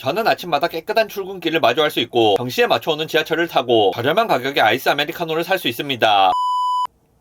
저는 아침마다 깨끗한 출근길을 마주할 수 있고 정시에 맞춰오는 지하철을 타고 저렴한 가격에 아이스 아메리카노를 살 수 있습니다.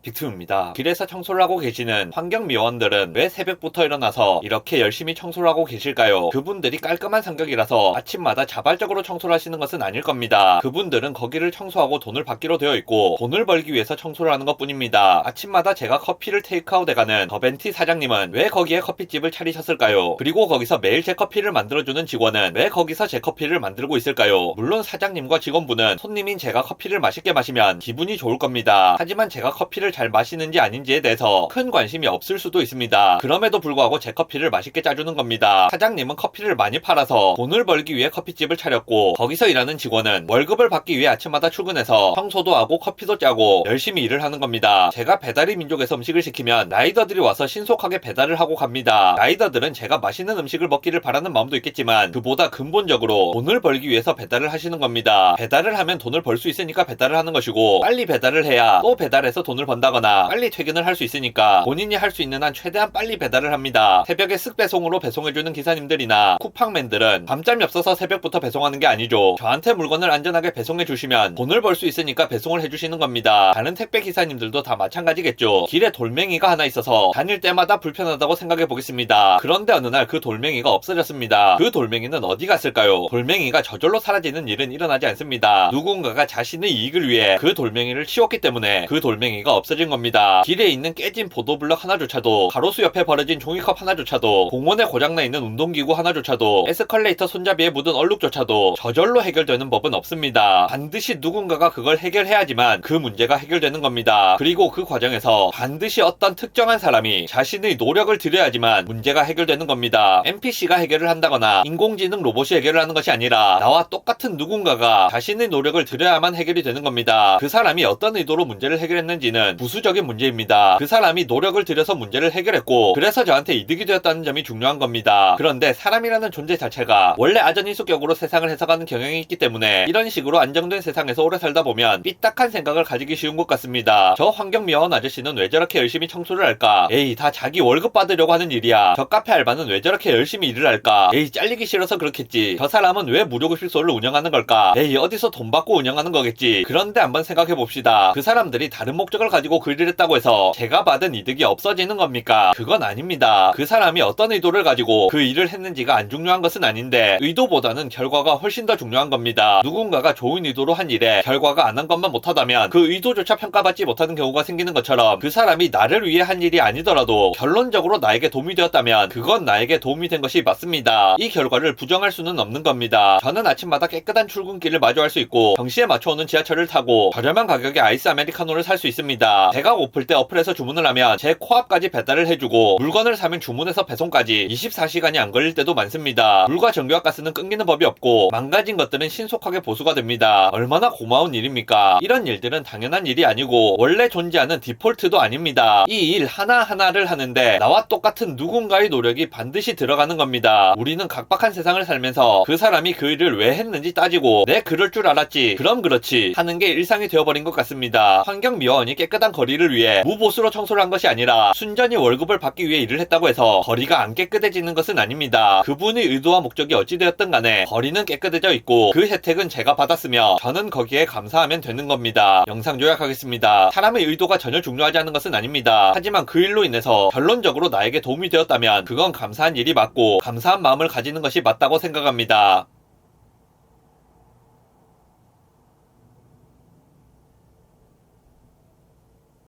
빅투입니다. 길에서 청소를 하고 계시는 환경미화원들은 왜 새벽부터 일어나서 이렇게 열심히 청소를 하고 계실까요? 그분들이 깔끔한 성격이라서 아침마다 자발적으로 청소를 하시는 것은 아닐 겁니다. 그분들은 거기를 청소하고 돈을 받기로 되어 있고 돈을 벌기 위해서 청소를 하는 것 뿐입니다. 아침마다 제가 커피를 테이크아웃 해가는 더벤티 사장님은 왜 거기에 커피집을 차리셨을까요? 그리고 거기서 매일 제 커피를 만들어주는 직원은 왜 거기서 제 커피를 만들고 있을까요? 물론 사장님과 직원분은 손님인 제가 커피를 맛있게 마시면 기분이 좋을 겁니다. 하지만 제가 커피를 잘 마시는지 아닌지에 대해서 큰 관심이 없을 수도 있습니다. 그럼에도 불구하고 제 커피를 맛있게 짜주는 겁니다. 사장님은 커피를 많이 팔아서 돈을 벌기 위해 커피집을 차렸고 거기서 일하는 직원은 월급을 받기 위해 아침마다 출근해서 청소도 하고 커피도 짜고 열심히 일을 하는 겁니다. 제가 배달의 민족에서 음식을 시키면 라이더들이 와서 신속하게 배달을 하고 갑니다. 라이더들은 제가 맛있는 음식을 먹기를 바라는 마음도 있겠지만 그보다 근본적으로 돈을 벌기 위해서 배달을 하시는 겁니다. 배달을 하면 돈을 벌 수 있으니까 배달을 하는 것이고 빨리 배달을 해야 또 배달해서 돈을 번다거나 빨리 퇴근을 할 수 있으니까 본인이 할 수 있는 한 최대한 빨리 배달을 합니다. 새벽에 쓱배송으로 배송해주는 기사님들이나 쿠팡맨들은 밤잠이 없어서 새벽부터 배송하는 게 아니죠. 저한테 물건을 안전하게 배송해주시면 돈을 벌 수 있으니까 배송을 해주시는 겁니다. 다른 택배 기사님들도 다 마찬가지겠죠. 길에 돌멩이가 하나 있어서 다닐 때마다 불편하다고 생각해 보겠습니다. 그런데 어느 날 그 돌멩이가 없어졌습니다. 그 돌멩이는 어디 갔을까요? 돌멩이가 저절로 사라지는 일은 일어나지 않습니다. 누군가가 자신의 이익을 위해 그 돌멩이를 치웠기 때문에 그 돌멩이가 없어진 겁니다. 길에 있는 깨진 보도블럭 하나조차도, 가로수 옆에 버려진 종이컵 하나조차도, 공원에 고장나 있는 운동기구 하나조차도, 에스컬레이터 손잡이에 묻은 얼룩조차도 저절로 해결되는 법은 없습니다. 반드시 누군가가 그걸 해결해야지만 그 문제가 해결되는 겁니다. 그리고 그 과정에서 반드시 어떤 특정한 사람이 자신의 노력을 들여야지만 문제가 해결되는 겁니다. NPC가 해결을 한다거나 인공지능 로봇이 해결을 하는 것이 아니라 나와 똑같은 누군가가 자신의 노력을 들여야만 해결이 되는 겁니다. 그 사람이 어떤 의도로 문제를 해결했는지는 부수적인 문제입니다. 그 사람이 노력을 들여서 문제를 해결했고 그래서 저한테 이득이 되었다는 점이 중요한 겁니다. 그런데 사람이라는 존재 자체가 원래 아전인수격으로 세상을 해석하는 경향이 있기 때문에 이런 식으로 안정된 세상에서 오래 살다 보면 삐딱한 생각을 가지기 쉬운 것 같습니다. 저 환경미화원 아저씨는 왜 저렇게 열심히 청소를 할까? 에이, 다 자기 월급 받으려고 하는 일이야. 저 카페 알바는 왜 저렇게 열심히 일을 할까? 에이, 잘리기 싫어서 그렇겠지. 저 사람은 왜 무료급식소를 운영하는 걸까? 에이, 어디서 돈 받고 운영하는 거겠지. 그런데 한번 생각해 봅시다. 그 사람들이 다른 목적을 가지고 그 일을 했다고 해서 제가 받은 이득이 없어지는 겁니까? 그건 아닙니다. 그 사람이 어떤 의도를 가지고 그 일을 했는지가 안 중요한 것은 아닌데 의도보다는 결과가 훨씬 더 중요한 겁니다. 누군가가 좋은 의도로 한 일에 결과가 안 한 것만 못하다면 그 의도조차 평가받지 못하는 경우가 생기는 것처럼 그 사람이 나를 위해 한 일이 아니더라도 결론적으로 나에게 도움이 되었다면 그건 나에게 도움이 된 것이 맞습니다. 이 결과를 부정할 수는 없는 겁니다. 저는 아침마다 깨끗한 출근길을 마주할 수 있고 정시에 맞춰오는 지하철을 타고 저렴한 가격에 아이스 아메리카노를 살 수 있습니다. 배가 고플 때 어플에서 주문을 하면 제 코앞까지 배달을 해주고 물건을 사면 주문해서 배송까지 24시간이 안 걸릴 때도 많습니다. 물과 전기와 가스는 끊기는 법이 없고 망가진 것들은 신속하게 보수가 됩니다. 얼마나 고마운 일입니까? 이런 일들은 당연한 일이 아니고 원래 존재하는 디폴트도 아닙니다. 이 일 하나하나를 하는데 나와 똑같은 누군가의 노력이 반드시 들어가는 겁니다. 우리는 각박한 세상을 살면서 그 사람이 그 일을 왜 했는지 따지고 내 그럴 줄 알았지, 그럼 그렇지 하는 게 일상이 되어버린 것 같습니다. 환경미화원이 깨끗한 거리를 위해 무보수로 청소를 한 것이 아니라 순전히 월급을 받기 위해 일을 했다고 해서 거리가 안 깨끗해지는 것은 아닙니다. 그분의 의도와 목적이 어찌되었든 간에 거리는 깨끗해져 있고 그 혜택은 제가 받았으며 저는 거기에 감사하면 되는 겁니다. 영상 요약하겠습니다. 사람의 의도가 전혀 중요하지 않은 것은 아닙니다. 하지만 그 일로 인해서 결론적으로 나에게 도움이 되었다면 그건 감사한 일이 맞고 감사한 마음을 가지는 것이 맞다고 생각합니다.